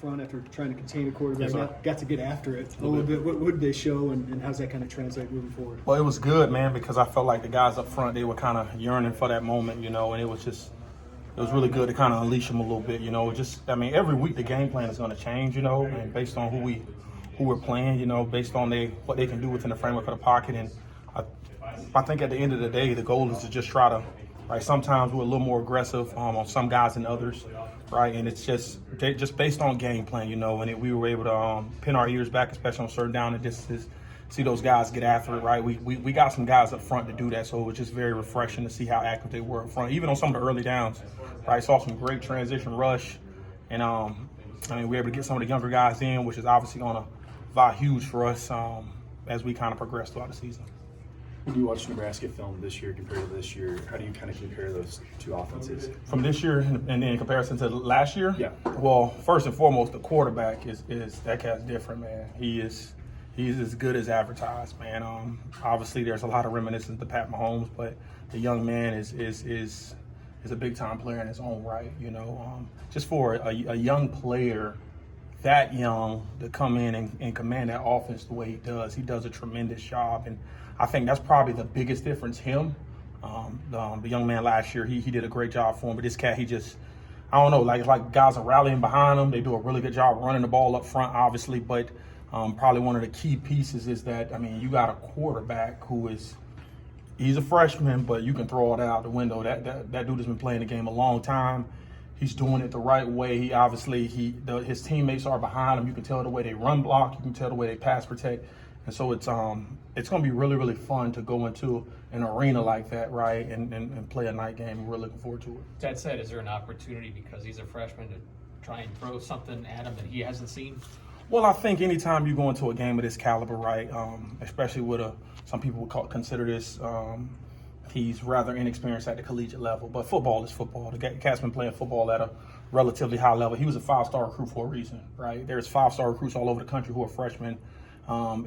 front after trying to contain a quarterback. Yes, Got to get after it a little bit. What did they show, and how's that kind of translate moving forward? Well, it was good, man, because I felt like the guys up front, they were kind of yearning for that moment, and it was really good to kind of unleash them a little bit, every week the game plan is going to change, and based on who we're playing, based on what they can do within the framework of the pocket. And I think at the end of the day, the goal is to just try to, right, sometimes we're a little more aggressive on some guys than others, right, and it's just based on game plan, and we were able to pin our ears back, especially on certain down and distances, see those guys get after it, right? We got some guys up front to do that, so it was just very refreshing to see how active they were up front, even on some of the early downs, right? Saw some great transition rush, and we were able to get some of the younger guys in, which is obviously going to vie huge for us as we kind of progress throughout the season. When you watch Nebraska film this year compared to this year, how do you kind of compare those two offenses? From this year and in comparison to last year? Yeah. Well, first and foremost, the quarterback is that cat's different, man. He's as good as advertised, man. Obviously, there's a lot of reminiscence to Pat Mahomes, but the young man is a big time player in his own right. Just for a young player that young to come in and command that offense the way he does a tremendous job, and I think that's probably the biggest difference. The young man last year, he did a great job for him, but this cat, I don't know, it's like guys are rallying behind him. They do a really good job running the ball up front, obviously, but probably one of the key pieces is that, you got a quarterback he's a freshman, but you can throw it out the window. That dude has been playing the game a long time. He's doing it the right way. His teammates are behind him. You can tell the way they run block. You can tell the way they pass protect. And so it's going to be really, really fun to go into an arena like that, right, and play a night game. We're looking forward to it. That said, is there an opportunity because he's a freshman to try and throw something at him that he hasn't seen? Well, I think anytime you go into a game of this caliber, right, especially with some people would consider this, he's rather inexperienced at the collegiate level. But football is football. The cat's been playing football at a relatively high level. He was a 5-star recruit for a reason, right? There's 5-star recruits all over the country who are freshmen.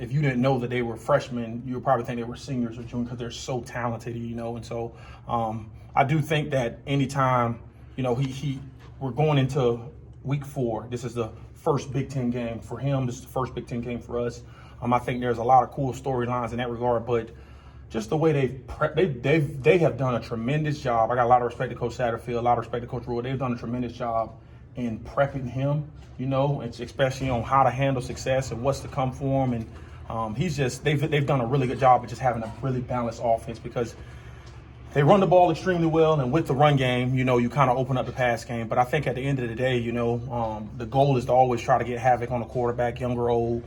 If you didn't know that they were freshmen, you would probably think they were seniors or juniors because they're so talented, And so I do think that anytime, we're going into week 4. This is the first Big Ten game for him. This is the first Big Ten game for us. I think there's a lot of cool storylines in that regard, but just the way they have done a tremendous job. I got a lot of respect to Coach Satterfield, a lot of respect to Coach Rule. They've done a tremendous job in prepping him, it's especially on how to handle success and what's to come for him. And they've done a really good job of just having a really balanced offense because they run the ball extremely well, and with the run game, you kind of open up the pass game. But I think at the end of the day, the goal is to always try to get havoc on the quarterback, young or old.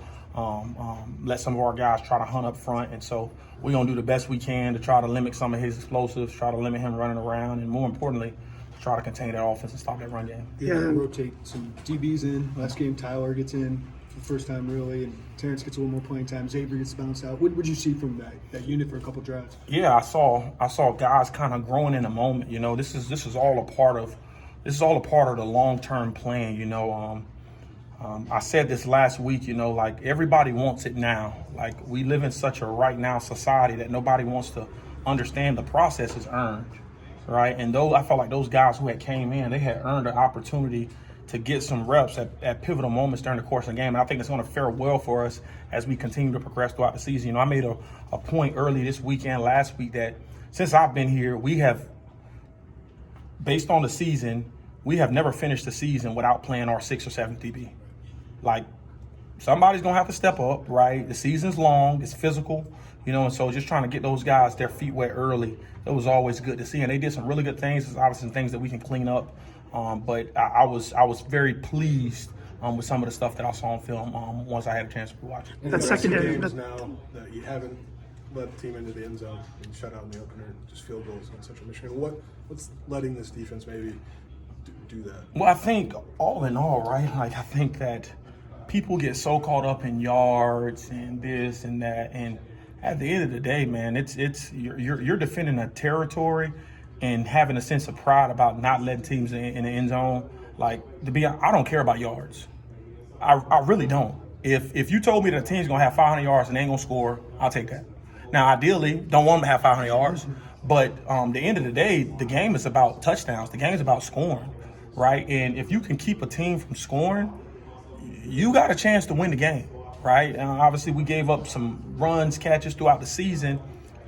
Let some of our guys try to hunt up front, and so we're going to do the best we can to try to limit some of his explosives, try to limit him running around, and more importantly, try to contain that offense and stop that run game. Yeah, rotate some DBs in. Last game, Tyler gets in for the first time, really, and Terrence gets a little more playing time. Xavier gets bounced out. What would you see from that unit for a couple drives? Yeah, I saw guys kind of growing in a moment. This is all a part of the long-term plan. I said this last week, everybody wants it now. We live in such a right now society that nobody wants to understand the process is earned, right? And I felt like those guys who had came in, they had earned an opportunity to get some reps at pivotal moments during the course of the game. And I think it's going to fare well for us as we continue to progress throughout the season. I made a point early this weekend, last week, that since I've been here, we have, based on the season, we have never finished the season without playing our 6th or 7th DB. Somebody's going to have to step up, right? The season's long, it's physical, and so just trying to get those guys their feet wet early, it was always good to see. And they did some really good things. There's obviously some things that we can clean up, but I was very pleased with some of the stuff that I saw on film once I had a chance to watch it. That secondary games now that you haven't led the team into the end zone and shut out in the opener, just field goals on Central Michigan. What's letting this defense maybe do that? Well, I think all in all, right, I think that people get so caught up in yards and this and that, and at the end of the day, man, you're defending a territory and having a sense of pride about not letting teams in the end zone. I don't care about yards. I really don't. If you told me that a team's gonna have 500 yards and they ain't gonna score, I'll take that. Now, ideally, don't want them to have 500 yards, but the end of the day, the game is about touchdowns. The game is about scoring, right? And if you can keep a team from scoring, you got a chance to win the game, right? Obviously, we gave up some runs, catches throughout the season,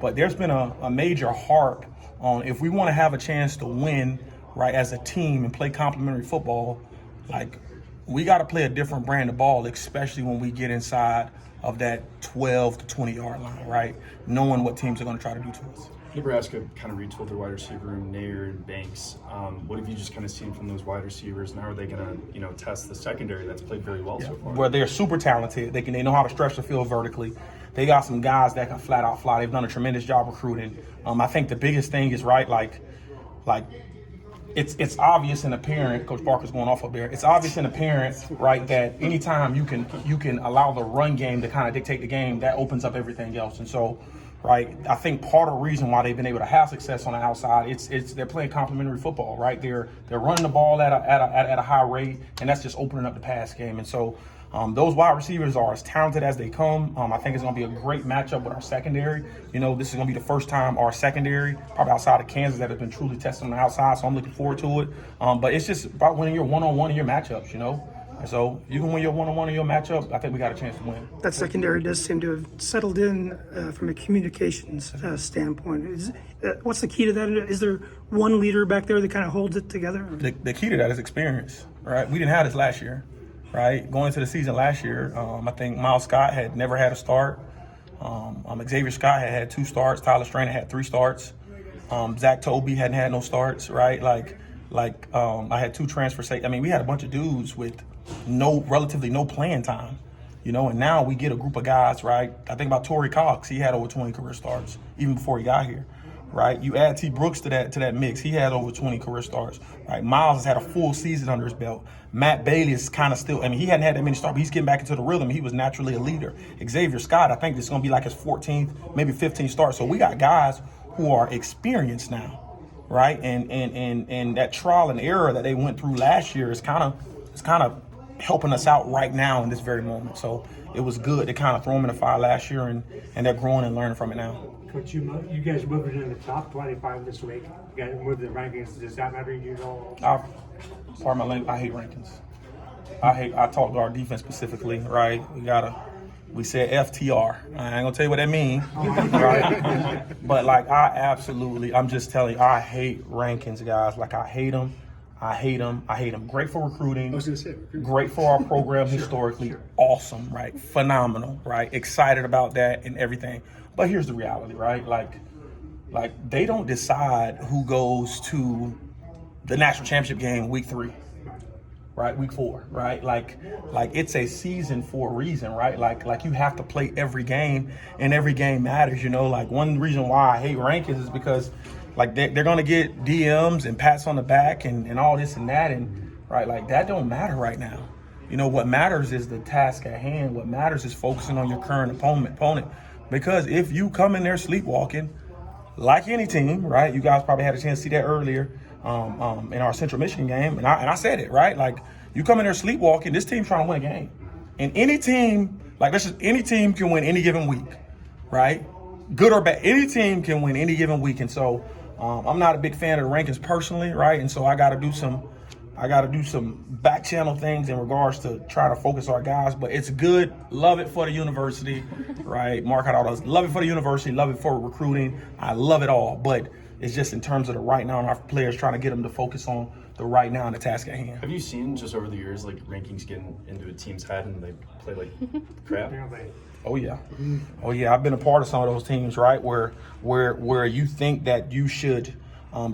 but there's been a major harp on if we want to have a chance to win, right, as a team and play complementary football, like we got to play a different brand of ball, especially when we get inside of that 12 to 20-yard line, right? Knowing what teams are going to try to do to us. Nebraska kind of retooled their wide receiver room, Nair and Banks. What have you just kind of seen from those wide receivers, and how are they going to, test the secondary that's played very well so far? Well, they're super talented. They know how to stretch the field vertically. They got some guys that can flat out fly. They've done a tremendous job recruiting. I think the biggest thing is like it's obvious and apparent. Coach Barker's going off up there. It's obvious and apparent, right, that anytime you can allow the run game to kind of dictate the game, that opens up everything else. And so, right, I think part of the reason why they've been able to have success on the outside, it's they're playing complementary football, right? They're running the ball at a high rate, and that's just opening up the pass game. And so those wide receivers are as talented as they come. I think it's going to be a great matchup with our secondary. This is going to be the first time our secondary, probably outside of Kansas, that has been truly tested on the outside, so I'm looking forward to it. But it's just about winning your one-on-one in your matchups, And so you can win your one-on-one in your matchup, I think we got a chance to win. That secondary does seem to have settled in from a communications standpoint. What's the key to that? Is there one leader back there that kind of holds it together? The key to that is experience, right? We didn't have this last year, right? Going into the season last year, I think Miles Scott had never had a start. Xavier Scott had 2 starts. Tyler Strainer had 3 starts. Zach Tobey hadn't had no starts, right? I had 2 transfers. I mean, we had a bunch of dudes with relatively no playing time, and now we get a group of guys, right? I think about Torrey Cox. He had over 20 career starts even before he got here, right? You add T. Brooks to that mix. He had over 20 career starts, right? Miles has had a full season under his belt. Matt Bailey is kind of still, he hadn't had that many starts, but he's getting back into the rhythm. He was naturally a leader. Xavier Scott, I think this is going to be like his 14th, maybe 15th start. So we got guys who are experienced now, right? And that trial and error that they went through last year is kind of helping us out right now in this very moment. So it was good to kind of throw them in the fire last year, and they're growing and learning from it now. Coach, you guys moved into the top 25 this week. You guys moved the rankings. Does that matter to you at all? Pardon my language, I hate rankings. I talk to our defense specifically, right? We said FTR. I ain't gonna tell you what that means, right? But I'm just telling you, I hate rankings, guys. I hate them. I hate them. Great for recruiting. I was going to say. Great for our program historically. Awesome, right? Phenomenal, right? Excited about that and everything. But here's the reality, right? They don't decide who goes to the national championship game week 3, right? Week 4, right? It's a season for a reason, right? You have to play every game, and every game matters, One reason why I hate rankings is because they're gonna get DMs and pats on the back and all this and that, and right, that don't matter right now. What matters is the task at hand. What matters is focusing on your current opponent. Because if you come in there sleepwalking, like any team, right? You guys probably had a chance to see that earlier in our Central Michigan game, and I said it, right? You come in there sleepwalking, this team's trying to win a game, and any team, any team can win any given week, right? Good or bad, any team can win any given week, and so. I'm not a big fan of the rankings personally, right? And so I got to do some back channel things in regards to try to focus our guys. But it's good. Love it for the university, right? Mark out all those. Love it for the university. Love it for recruiting. I love it all. But it's just in terms of the right now and our players, trying to get them to focus on the right now and the task at hand. Have you seen just over the years rankings getting into a team's head and they play like crap? Oh yeah. I've been a part of some of those teams, right? Where you think that you should,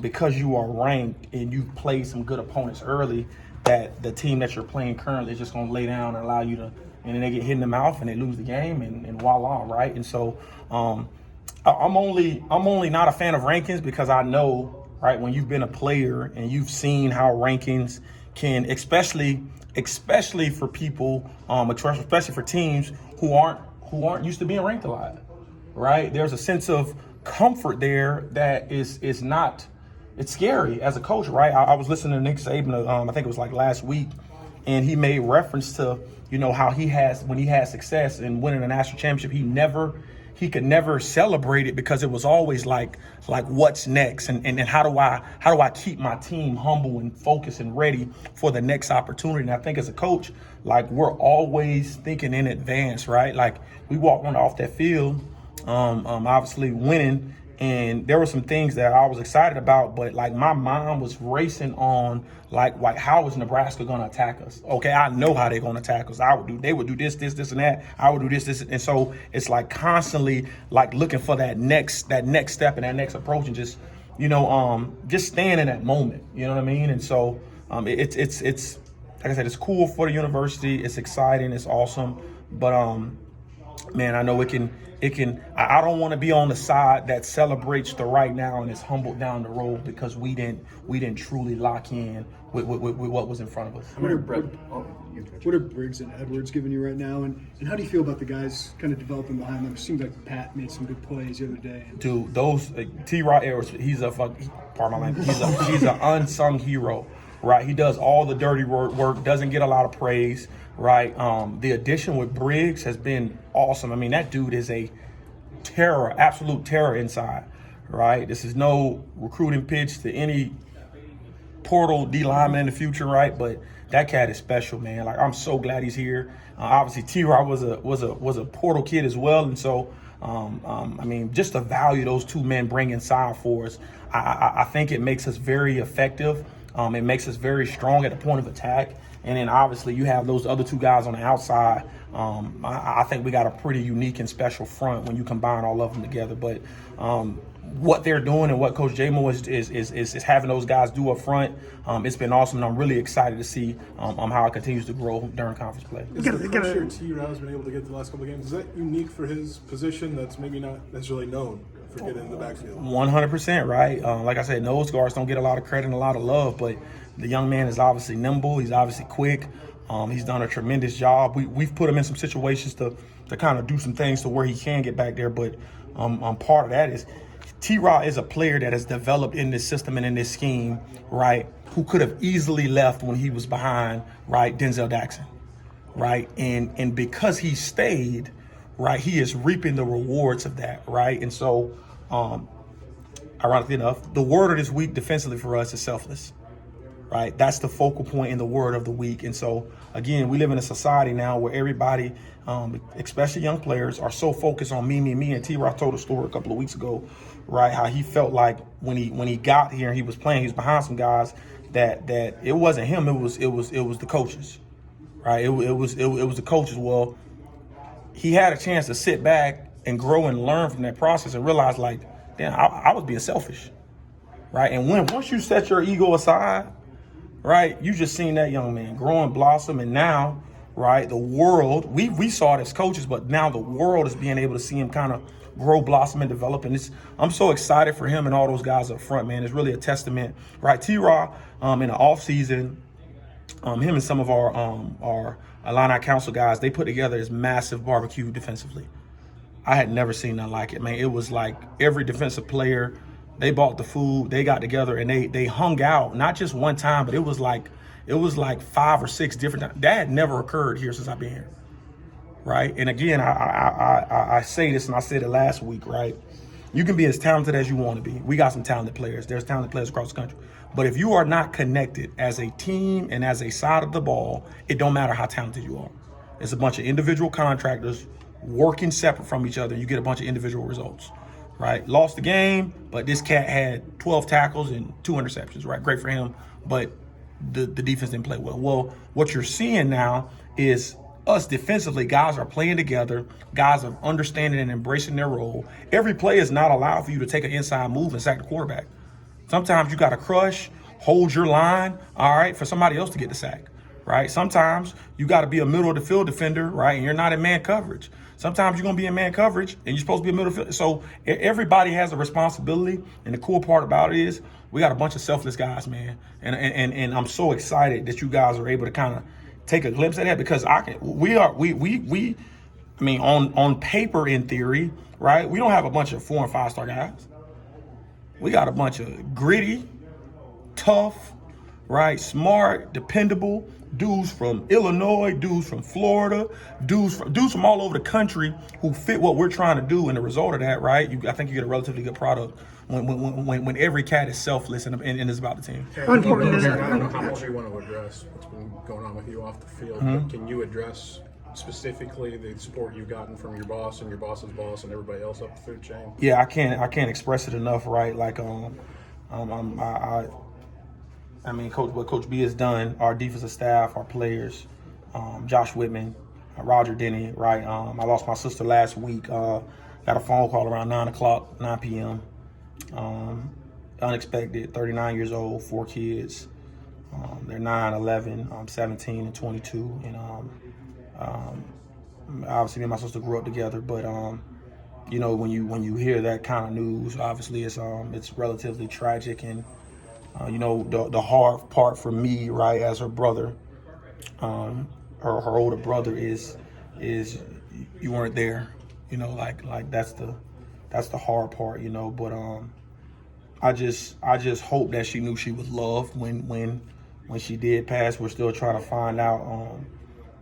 because you are ranked and you've played some good opponents early, that the team that you're playing currently is just going to lay down and allow you to, and then they get hit in the mouth and they lose the game and voila, right? And so I'm only not a fan of rankings because I know, right, when you've been a player and you've seen how rankings can, especially for people, especially for teams who aren't used to being ranked a lot, right? There's a sense of comfort there that is not, it's scary as a coach, right? I was listening to Nick Saban, I think it was last week, and he made reference to, how when he had success in winning a national championship, he he could never celebrate it because it was always like what's next, and how do I keep my team humble and focused and ready for the next opportunity. And I think as a coach, like, we're always thinking in advance, right? Like, we walked off that field, obviously winning, and there were some things that I was excited about, but like my mind was racing on like how is Nebraska going to attack us? Okay, I know how they're going to attack us. They would do this, and that. I would do this, and so it's like constantly like looking for that next step and that next approach, and just just staying in that moment. You know what I mean? And so it's like I said, it's cool for the university. It's exciting. It's awesome. But man, I know it can. I don't want to be on the side that celebrates the right now and is humbled down the road because we didn't truly lock in with what was in front of us. What are Briggs and Edwards giving you right now, and how do you feel about the guys kind of developing behind them? It seems like Pat made some good plays the other day. Dude, those T-Rod Edwards, he's pardon my language, he's an unsung hero, right? He does all the dirty work, doesn't get a lot of praise, right? The addition with Briggs has been awesome. I mean, that dude is a terror, absolute terror inside, right? This is no recruiting pitch to any portal D lineman in the future, right? But that cat is special, man. Like, I'm so glad he's here. Obviously, T-Rod was a portal kid as well, and so I mean, just the value those two men bring inside for us, I think it makes us very effective. It makes us very strong at the point of attack. And then obviously you have those other two guys on the outside. I think we got a pretty unique and special front when you combine all of them together. But what they're doing and what Coach J-Mo is having those guys do up front, it's been awesome. And I'm really excited to see how it continues to grow during conference play. Is the pressure T-Rod has been able to get the last couple of games, is that unique for his position that's maybe not necessarily known for getting in the backfield? 100%, right? Like I said, nose guards don't get a lot of credit and a lot of love, but the young man is obviously nimble. He's obviously quick. He's done a tremendous job. We've put him in some situations to kind of do some things to where he can get back there. But part of that is T-Rod is a player that has developed in this system and in this scheme, right, who could have easily left when he was behind, right, Denzel Jackson, right? And because he stayed, right, he is reaping the rewards of that, right? And so, ironically enough, the word of this week defensively for us is selfless. Right, that's the focal point in the word of the week. And so, again, we live in a society now where everybody, especially young players, are so focused on me. And T-Rod told a story a couple of weeks ago, right, how he felt like when he got here and he was playing, he was behind some guys that it wasn't him, it was the coaches, right? It was the coaches. Well, he had a chance to sit back and grow and learn from that process and realize, like, damn, I was being selfish, right? And once you set your ego aside, right, you just seen that young man grow and blossom, and now, right, the world, we saw it as coaches, but now the world is being able to see him kind of grow, blossom, and develop. And I'm so excited for him and all those guys up front, man. It's really a testament, right? T-Rod, in the offseason, him and some of our Illini Council guys, they put together this massive barbecue defensively. I had never seen nothing like it, man. It was like every defensive player, they bought the food, they got together, and they hung out, not just one time, but it was like 5 or 6 different times. That had never occurred here since I've been here, right? And again, I say this, and I said it last week, right? You can be as talented as you want to be. We got some talented players. There's talented players across the country. But if you are not connected as a team and as a side of the ball, it don't matter how talented you are. It's a bunch of individual contractors working separate from each other. You get a bunch of individual results. Right, lost the game, but this cat had 12 tackles and 2 interceptions, right? Great for him, but the defense didn't play well. Well, what you're seeing now is us defensively, guys are playing together, guys are understanding and embracing their role. Every play is not allowed for you to take an inside move and sack the quarterback. Sometimes you got to crush, hold your line, all right, for somebody else to get the sack, right? Sometimes you got to be a middle of the field defender, right, and you're not in man coverage. Sometimes you're going to be in man coverage and you're supposed to be a middle field. So everybody has a responsibility. And the cool part about it is we got a bunch of selfless guys, man. And I'm so excited that you guys are able to kind of take a glimpse at that, because I mean, on paper, in theory, right, we don't have a bunch of 4- and 5-star guys. We got a bunch of gritty, tough, right? Smart, dependable. Dudes from Illinois, dudes from Florida, dudes from all over the country who fit what we're trying to do. And the result of that, right? I think you get a relatively good product when every cat is selfless and is about the team. How important is I don't know that? how much you want to address what's been going on with you off the field, Mm-hmm. but can you address specifically the support you've gotten from your boss and your boss's boss and everybody else up the food chain? Yeah, I can't express it enough, right? Like, I mean, what Coach B has done, our defensive staff, our players, Josh Whitman, Roger Denny, right? I lost my sister last week. Got a phone call around 9 p.m. Unexpected, 39 years old, 4 kids. They're 9, 11, 17, and 22. And obviously, me and my sister grew up together. But you know, when you hear that kind of news, obviously it's relatively tragic. And you know, the hard part for me, right, as her brother, her older brother is you weren't there. You know, like that's the hard part. You know, but I just hope that she knew she was loved when she did pass. We're still trying to find out.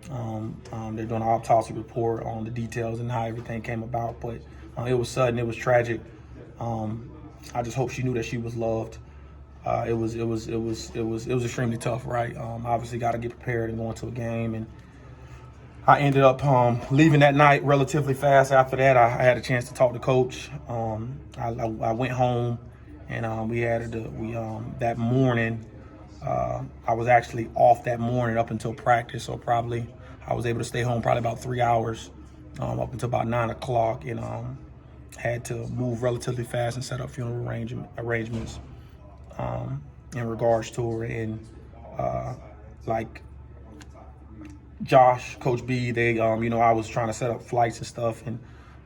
They're doing an autopsy report on the details and how everything came about, but it was sudden. It was tragic. I just hope she knew that she was loved. It was extremely tough, right? Obviously, got to get prepared and go into a game, and I ended up leaving that night relatively fast. After that, I had a chance to talk to Coach. I went home, and that morning. I was actually off that morning up until practice, so probably I was able to stay home probably about 3 hours up until about 9 o'clock, and had to move relatively fast and set up funeral arrangements in regards to her. And like Josh, Coach B, they you know, I was trying to set up flights and stuff, and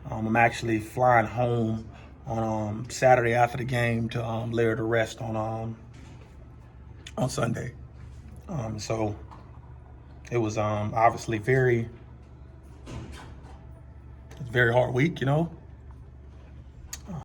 I'm actually flying home on Saturday after the game to lay her to rest on Sunday. So it was obviously very hard week, you know.